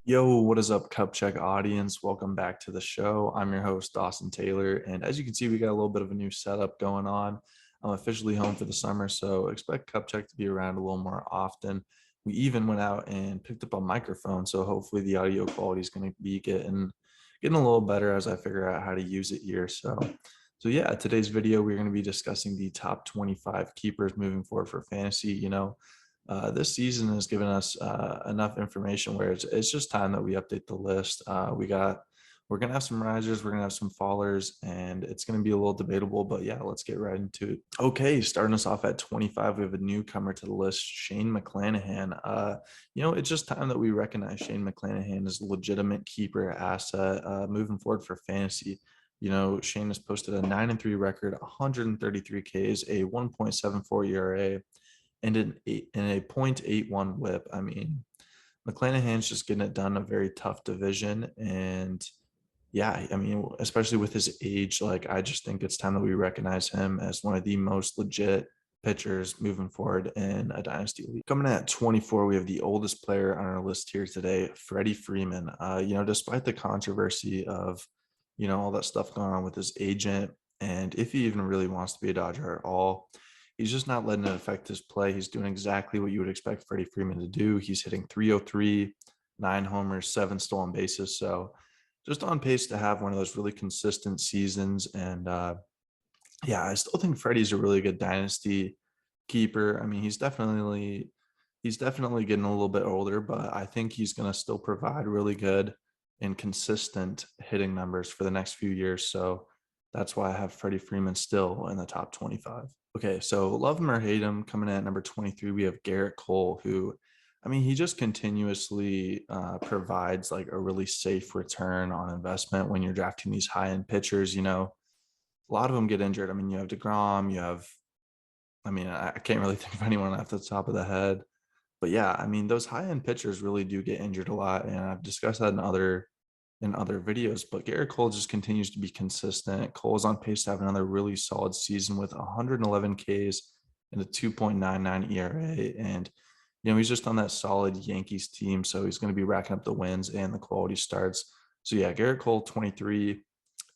Yo, what is up, Cup Check audience? Welcome back to the show. I'm your host, Dawson Taylor. And as you can see, we got a little bit of a new setup going on. I'm officially home for the summer, so expect Cup Check to be around a little more often. We even went out and picked up a microphone, so hopefully the audio quality is going to be getting a little better as I figure out how to use it here. So yeah, today's video, we're going to be discussing the top 25 keepers moving forward for fantasy. This season has given us enough information where it's just time that we update the list. We're gonna have some risers, we're gonna have some fallers, and it's gonna be a little debatable. But yeah, let's get right into it. Okay, starting us off at 25, we have a newcomer to the list, Shane Moclanahan. It's just time that we recognize Shane Moclanahan as a legitimate keeper asset moving forward for fantasy. Shane has posted a 9-3 record, 133 Ks, a 1.74 ERA and a .81 whip. I mean, Moclanahan's just getting it done in a very tough division. And yeah, I mean, especially with his age, like I just think it's time that we recognize him as one of the most legit pitchers moving forward in a dynasty league. Coming in at 24, we have the oldest player on our list here today, Freddie Freeman. Despite the controversy of, all that stuff going on with his agent, and if he even really wants to be a Dodger at all, he's just not letting it affect his play. He's doing exactly what you would expect Freddie Freeman to do. He's hitting 303, 9 homers, 7 stolen bases. So just on pace to have one of those really consistent seasons. And yeah, I still think Freddie's a really good dynasty keeper. I mean, he's definitely getting a little bit older, but I think he's going to still provide really good and consistent hitting numbers for the next few years. So that's why I have Freddie Freeman still in the top 25. Okay, so love him or hate him, coming in at number 23, we have Gerrit Cole, who, I mean, he just continuously provides like a really safe return on investment when you're drafting these high-end pitchers. A lot of them get injured. I mean, you have DeGrom, I can't really think of anyone off the top of the head. But yeah, I mean, those high-end pitchers really do get injured a lot, and I've discussed that in other videos. But Gerrit Cole just continues to be consistent. Cole is on pace to have another really solid season with 111 Ks and a 2.99 ERA. And he's just on that solid Yankees team, so he's going to be racking up the wins and the quality starts. So yeah, Gerrit Cole 23,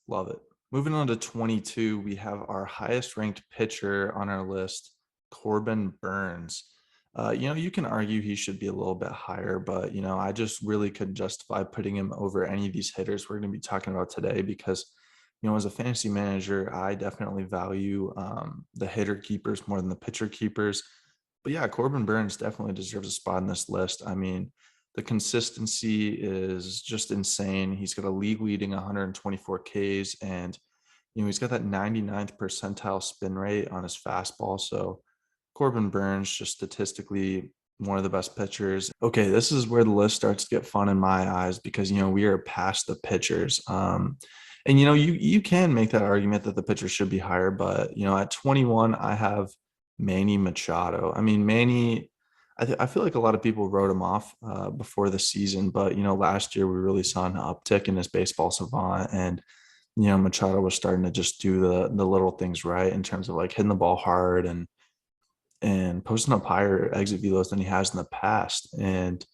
love it. Moving on to 22, we have our highest ranked pitcher on our list, Corbin Burnes. You can argue he should be a little bit higher, but I just really couldn't justify putting him over any of these hitters we're going to be talking about today because, as a fantasy manager, I definitely value the hitter keepers more than the pitcher keepers. But yeah, Corbin Burnes definitely deserves a spot in this list. I mean, the consistency is just insane. He's got a league leading 124 Ks, and he's got that 99th percentile spin rate on his fastball. So Corbin Burnes just statistically one of the best pitchers. Okay, this is where the list starts to get fun in my eyes because we are past the pitchers. And you can make that argument that the pitchers should be higher, but at 21 I have Manny Machado. I mean, Manny, I feel like a lot of people wrote him off before the season, but last year we really saw an uptick in his baseball savant, and Machado was starting to just do the little things right in terms of like hitting the ball hard and posting up higher exit velos than he has in the past. And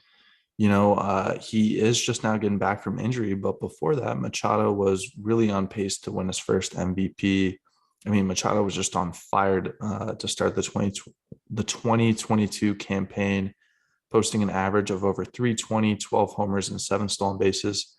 he is just now getting back from injury, but before that, Machado was really on pace to win his first MVP. I mean, Machado was just on fire to start the 2022 campaign, posting an average of over 320, 12 homers, and 7 stolen bases.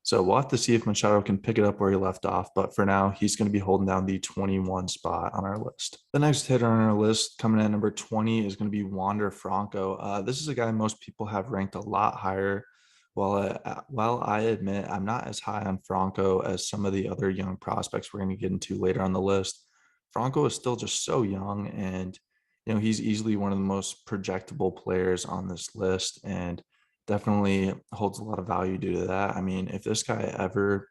So we'll have to see if Machado can pick it up where he left off. But for now, he's going to be holding down the 21 spot on our list. The next hitter on our list, coming in at number 20, is going to be Wander Franco. This is a guy most people have ranked a lot higher. While I admit I'm not as high on Franco as some of the other young prospects we're going to get into later on the list, Franco is still just so young, and he's easily one of the most projectable players on this list, and definitely holds a lot of value due to that. I mean, if this guy ever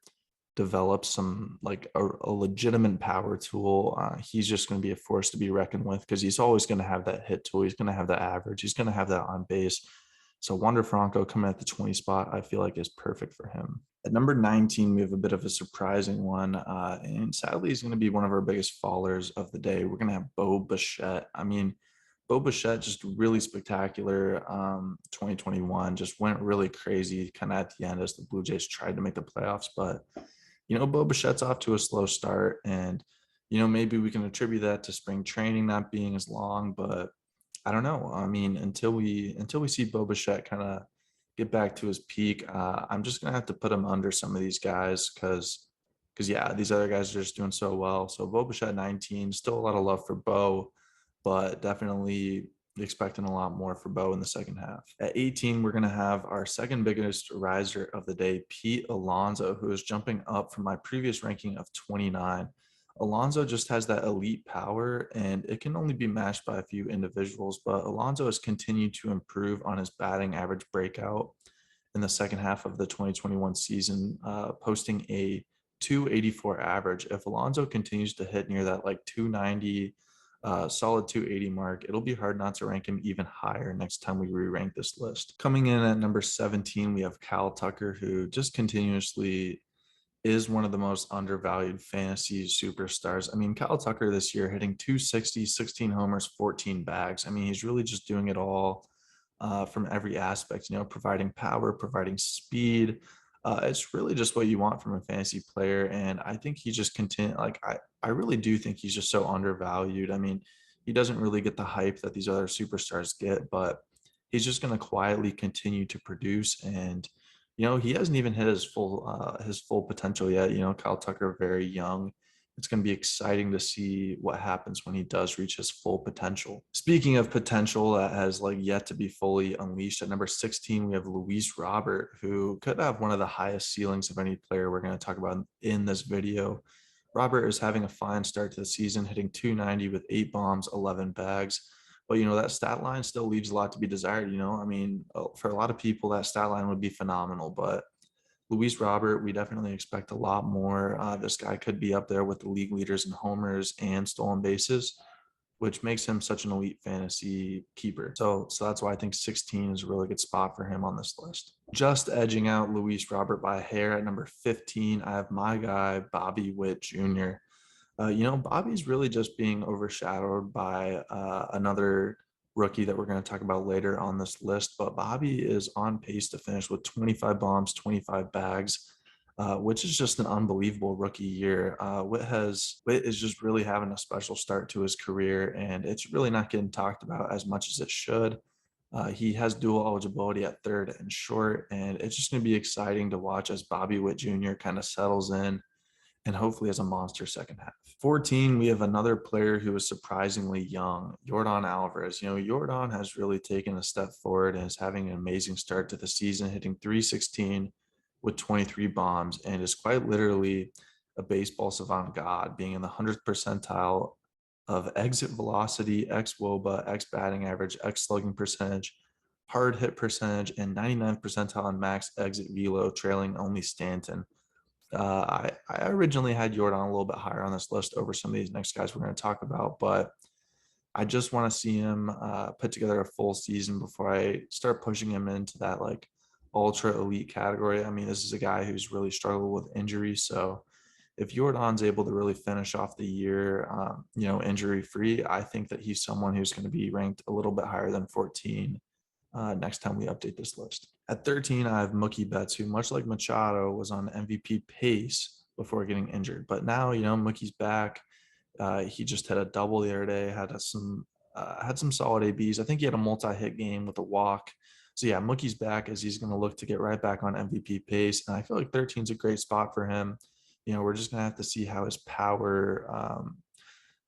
develops some like a legitimate power tool, he's just going to be a force to be reckoned with because he's always going to have that hit tool. He's going to have that average. He's going to have that on base. So Wander Franco coming at the 20 spot, I feel like is perfect for him. At number 19, we have a bit of a surprising one. And sadly, he's going to be one of our biggest fallers of the day. We're going to have Bo Bichette. I mean, Bo Bichette just really spectacular. 2021 just went really crazy kind of at the end as the Blue Jays tried to make the playoffs. But, Bo Bichette's off to a slow start. And, maybe we can attribute that to spring training not being as long. But I don't know. I mean, until we see Bo Bichette kind of get back to his peak, I'm just gonna have to put him under some of these guys because yeah, these other guys are just doing so well. So Bo Bichette 19, still a lot of love for Bo, but definitely expecting a lot more for Bo in the second half. At 18, we're gonna have our second biggest riser of the day, Pete Alonso, who is jumping up from my previous ranking of 29. Alonso just has that elite power, and it can only be matched by a few individuals. But Alonso has continued to improve on his batting average breakout in the second half of the 2021 season, posting a 284 average. If Alonso continues to hit near that like 290, solid 280 mark, it'll be hard not to rank him even higher next time we re-rank this list. Coming in at number 17, we have Kyle Tucker, who just continuously is one of the most undervalued fantasy superstars. I mean, Kyle Tucker this year hitting 260, 16 homers, 14 bags. I mean, he's really just doing it all from every aspect, providing power, providing speed. It's really just what you want from a fantasy player. And I think he just I really do think he's just so undervalued. I mean, he doesn't really get the hype that these other superstars get, but he's just going to quietly continue to produce. And he hasn't even hit his full potential yet. Kyle Tucker very young. It's going to be exciting to see what happens when he does reach his full potential. Speaking of potential that has yet to be fully unleashed, at number 16 we have Luis Robert, who could have one of the highest ceilings of any player we're going to talk about in this video. Robert is having a fine start to the season, hitting 290 with 8 bombs, 11 bags. But that stat line still leaves a lot to be desired. I mean, for a lot of people, that stat line would be phenomenal. But Luis Robert, we definitely expect a lot more. This guy could be up there with the league leaders in homers and stolen bases, which makes him such an elite fantasy keeper. So that's why I think 16 is a really good spot for him on this list. Just edging out Luis Robert by a hair at number 15, I have my guy, Bobby Witt Jr. Bobby's really just being overshadowed by another rookie that we're going to talk about later on this list. But Bobby is on pace to finish with 25 bombs, 25 bags, which is just an unbelievable rookie year. Witt is just really having a special start to his career, and it's really not getting talked about as much as it should. He has dual eligibility at third and short, and it's just going to be exciting to watch as Bobby Witt Jr. kind of settles in and hopefully has a monster second half. 14, we have another player who is surprisingly young, Yordan Alvarez. Yordan has really taken a step forward and is having an amazing start to the season, hitting 316 with 23 bombs, and is quite literally a baseball savant god, being in the 100th percentile of exit velocity, ex-WOBA, ex-batting average, ex-slugging percentage, hard hit percentage, and 99th percentile in max exit velo, trailing only Stanton. I originally had Yordan a little bit higher on this list over some of these next guys we're going to talk about, but I just want to see him put together a full season before I start pushing him into that ultra elite category. I mean, this is a guy who's really struggled with injury, so if Yordan's able to really finish off the year, injury free, I think that he's someone who's going to be ranked a little bit higher than 14 next time we update this list. At 13, I have Mookie Betts, who, much like Machado, was on MVP pace before getting injured. But now, Mookie's back. He just had a double the other day, had some solid ABs. I think he had a multi-hit game with a walk. So yeah, Mookie's back as he's going to look to get right back on MVP pace. And I feel like 13 is a great spot for him. We're just going to have to see how his power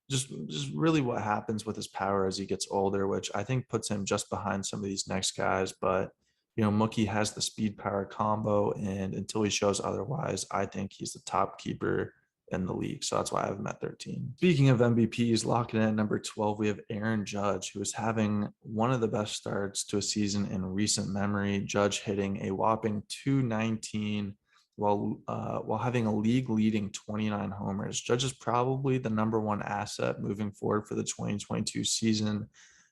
just really what happens with his power as he gets older, which I think puts him just behind some of these next guys. But Mookie has the speed power combo, and until he shows otherwise, I think he's the top keeper in the league. So that's why I have him at 13. Speaking of MVPs, locking in at number 12, we have Aaron Judge, who is having one of the best starts to a season in recent memory. Judge hitting a whopping 219 while having a league-leading 29 homers. Judge is probably the number one asset moving forward for the 2022 season.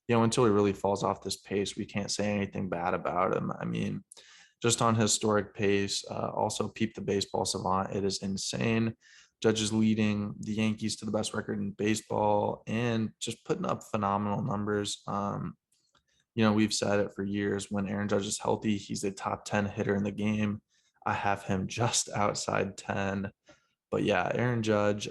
Until he really falls off this pace, we can't say anything bad about him. I mean, just on historic pace, also peep the baseball savant. It is insane. Judge is leading the Yankees to the best record in baseball and just putting up phenomenal numbers. We've said it for years. When Aaron Judge is healthy, he's a top 10 hitter in the game. I have him just outside 10. But yeah, Aaron Judge,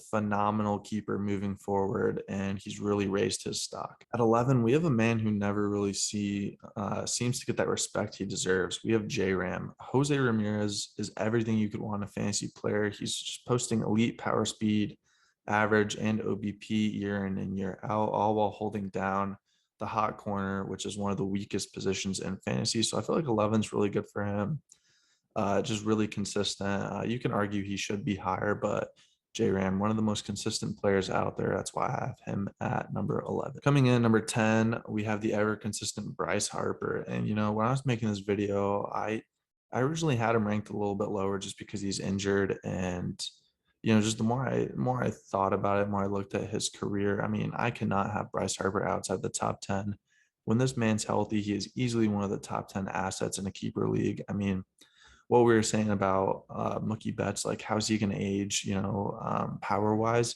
phenomenal keeper moving forward, and he's really raised his stock. At 11, we have a man who never really seems to get that respect he deserves. We have J-Ram. Jose Ramirez is everything you could want in a fantasy player. He's just posting elite power speed, average, and OBP year in and year out, all while holding down the hot corner, which is one of the weakest positions in fantasy. So I feel like 11 is really good for him. Just really consistent. You can argue he should be higher, but J-Ram, one of the most consistent players out there. That's why I have him at number 11. Coming in number 10, we have the ever consistent Bryce Harper. And, when I was making this video, I originally had him ranked a little bit lower just because he's injured. And, just the more I thought about it, more I looked at his career. I mean, I cannot have Bryce Harper outside the top 10. When this man's healthy, he is easily one of the top 10 assets in a keeper league. I mean, what we were saying about Mookie Betts, like how's he going to age, power wise,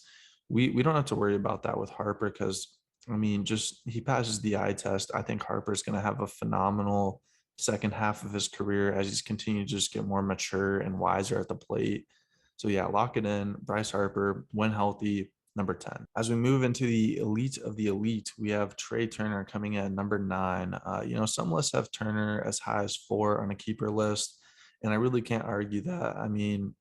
we don't have to worry about that with Harper because I mean, just he passes the eye test. I think Harper's going to have a phenomenal second half of his career as he's continued to just get more mature and wiser at the plate. So yeah, lock it in. Bryce Harper, when healthy, number 10. As we move into the elite of the elite, we have Trea Turner coming in at number 9. Some lists have Turner as high as 4 on a keeper list. And I really can't argue that. I mean,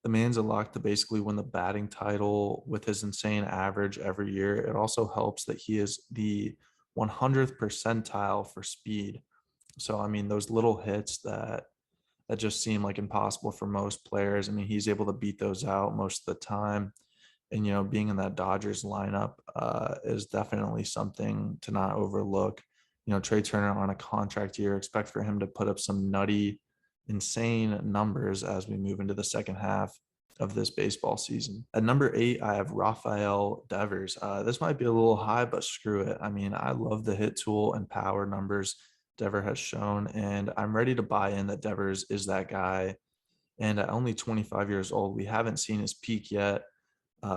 the man's a lock to basically win the batting title with his insane average every year. It also helps that he is the 100th percentile for speed. So, I mean, those little hits that just seem like impossible for most players. I mean, he's able to beat those out most of the time. And, being in that Dodgers lineup is definitely something to not overlook. Trea Turner on a contract year, expect for him to put up some nutty, insane numbers as we move into the second half of this baseball season. At number 8, I have Rafael Devers. This might be a little high, but screw it. I mean, I love the hit tool and power numbers Devers has shown, and I'm ready to buy in that Devers is that guy. And at only 25 years old, we haven't seen his peak yet,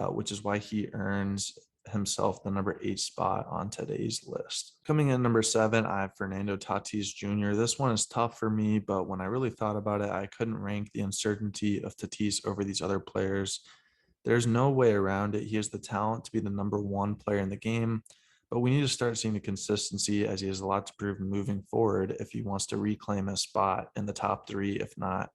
which is why he earns himself the number 8 spot on today's list. Coming in number 7, I have Fernando Tatis Jr. This one is tough for me, but when I really thought about it, I couldn't rank the uncertainty of Tatis over these other players. There's no way around it. He has the talent to be the number 1 player in the game, but we need to start seeing the consistency as he has a lot to prove moving forward if he wants to reclaim his spot in the top 3, if not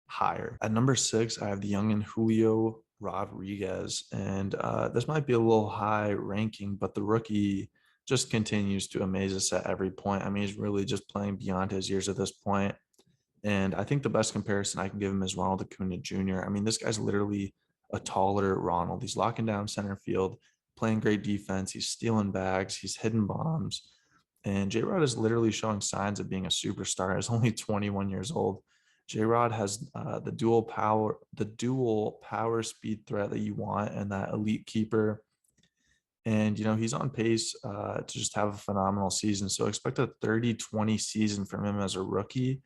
higher. At number 6, I have the youngin Julio Rodriguez, and this might be a little high ranking, but the rookie just continues to amaze us at every point. I mean, he's really just playing beyond his years at this point. And I think the best comparison I can give him is Ronald Acuna Jr. I mean, this guy's literally a taller Ronald. He's locking down center field, playing great defense. He's stealing bags. He's hitting bombs. And J-Rod is literally showing signs of being a superstar. He's only 21 years old. J-Rod has the dual power speed threat that you want and that elite keeper. And, he's on pace to just have a phenomenal season. So expect a 30-20 season from him as a rookie.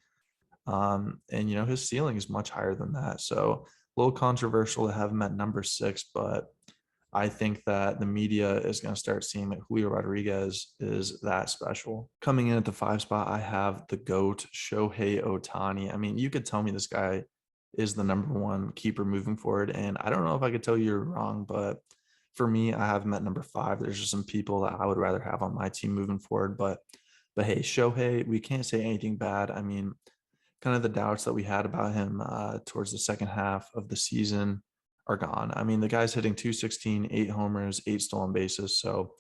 And, his ceiling is much higher than that. So a little controversial to have him at number 6, but I think that the media is going to start seeing that Julio Rodriguez is that special. Coming in at the 5 spot, I have the GOAT, Shohei Ohtani. I mean, you could tell me this guy is the number 1 keeper moving forward, and I don't know if I could tell you you're wrong, but for me, I have him at number 5. There's just some people that I would rather have on my team moving forward, but hey, Shohei, we can't say anything bad. I mean, kind of the doubts that we had about him towards the second half of the season are gone. I mean, the guy's hitting 216, 8 homers, 8 stolen bases. So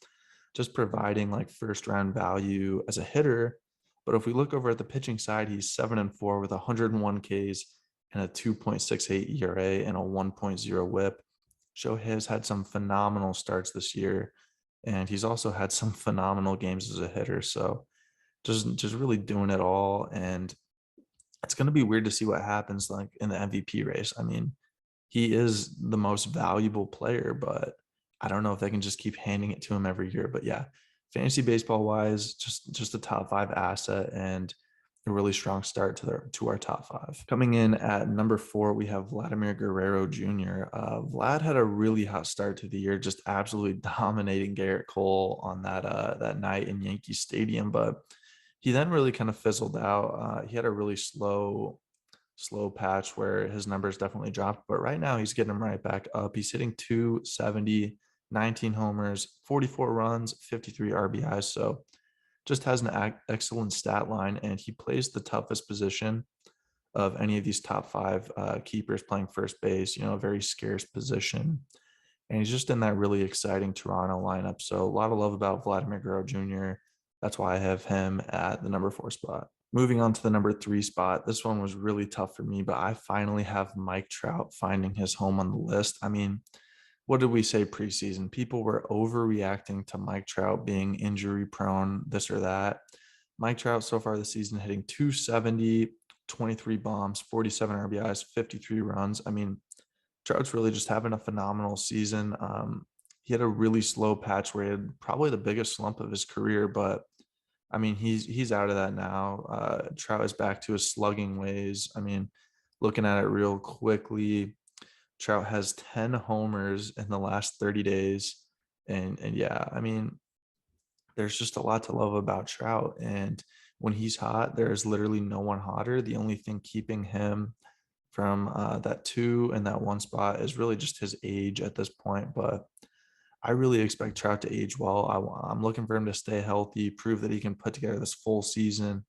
just providing like first round value as a hitter. But if we look over at the pitching side, he's 7-4 with 101 Ks and a 2.68 ERA and a 1.0 whip. Shohei has had some phenomenal starts this year, and he's also had some phenomenal games as a hitter. So just really doing it all. And it's going to be weird to see what happens like in the MVP race. I mean, he is the most valuable player, but I don't know if they can just keep handing it to him every year. But yeah, fantasy baseball wise, just a top 5 asset. And a really strong start to our top five. Coming in at number 4, we have Vladimir Guerrero Jr. Vlad had a really hot start to the year, just absolutely dominating Gerrit Cole on that night in Yankee Stadium, but he then really kind of fizzled out. He had a really slow patch where his numbers definitely dropped, but right now he's getting them right back up. He's hitting 270, 19 homers, 44 runs, 53 RBIs. So just has an excellent stat line, and he plays the toughest position of any of these top five keepers playing first base, a very scarce position. And he's just in that really exciting Toronto lineup. So a lot of love about Vladimir Guerrero Jr. That's why I have him at the number 4 spot. Moving on to the number 3 spot. This one was really tough for me, but I finally have Mike Trout finding his home on the list. I mean, what did we say preseason? People were overreacting to Mike Trout being injury prone, this or that. Mike Trout so far this season hitting 270, 23 bombs, 47 RBIs, 53 runs. I mean, Trout's really just having a phenomenal season. He had a really slow patch where he had probably the biggest slump of his career, but I mean, he's out of that now. Trout is back to his slugging ways. I mean, looking at it real quickly, Trout has 10 homers in the last 30 days. And yeah, I mean, there's just a lot to love about Trout. And when he's hot, there's literally no one hotter. The only thing keeping him from that 2 and that 1 spot is really just his age at this point. But I really expect Trout to age well. I'm looking for him to stay healthy, prove that he can put together this full season.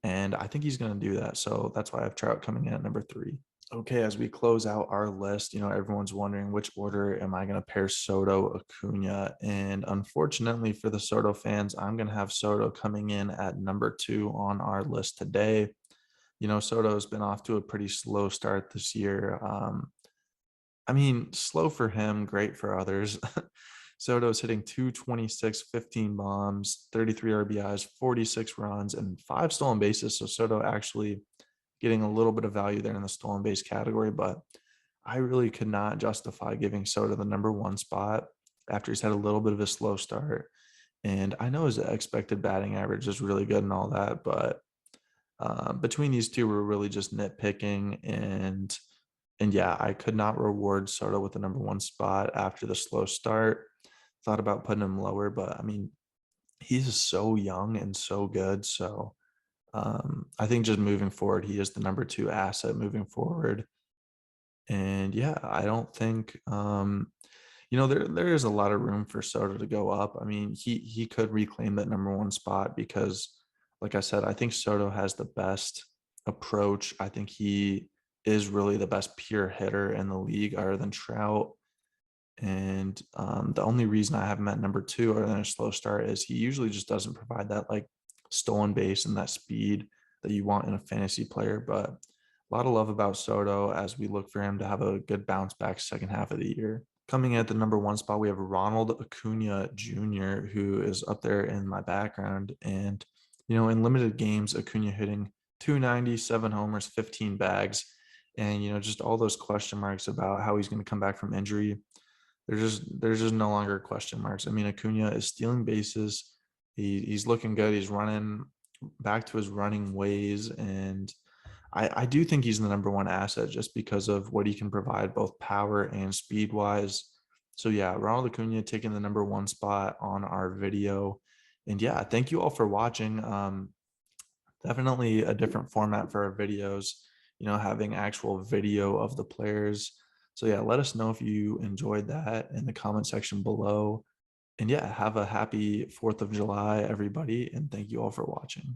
And I think he's going to do that. So that's why I have Trout coming in at number 3. Okay, as we close out our list, everyone's wondering which order am I going to pair Soto, Acuna, and unfortunately for the Soto fans, I'm going to have Soto coming in at number 2 on our list today. Soto's been off to a pretty slow start this year. I mean, slow for him, great for others. Soto's hitting 226, 15 bombs, 33 RBIs, 46 runs, and 5 stolen bases. So Soto actually getting a little bit of value there in the stolen base category, but I really could not justify giving Soto the number 1 spot after he's had a little bit of a slow start. And I know his expected batting average is really good and all that, but between these two, we're really just nitpicking. And yeah, I could not reward Soto with the number 1 spot after the slow start. Thought about putting him lower, but I mean, he's so young and so good. So I think just moving forward, he is the number 2 asset moving forward. And yeah, I don't think there is a lot of room for Soto to go up. I mean, he could reclaim that number 1 spot because, like I said, I think Soto has the best approach. I think he is really the best pure hitter in the league other than Trout. And the only reason I have him at number 2 other than a slow start is he usually just doesn't provide that like stolen base and that speed that you want in a fantasy player. But a lot of love about Soto as we look for him to have a good bounce back second half of the year. Coming in at the number 1 spot, we have Ronald Acuna Jr., who is up there in my background. And, in limited games, Acuna hitting 290, 7 homers, 15 bags. And, just all those question marks about how he's going to come back from injury. There's just no longer question marks. I mean, Acuna is stealing bases. He's looking good. He's running back to his running ways. And I do think he's the number 1 asset just because of what he can provide both power and speed wise. So yeah, Ronald Acuna taking the number 1 spot on our video. And yeah, thank you all for watching. Definitely a different format for our videos, having actual video of the players. So yeah, let us know if you enjoyed that in the comment section below. And yeah, have a happy 4th of July, everybody. And thank you all for watching.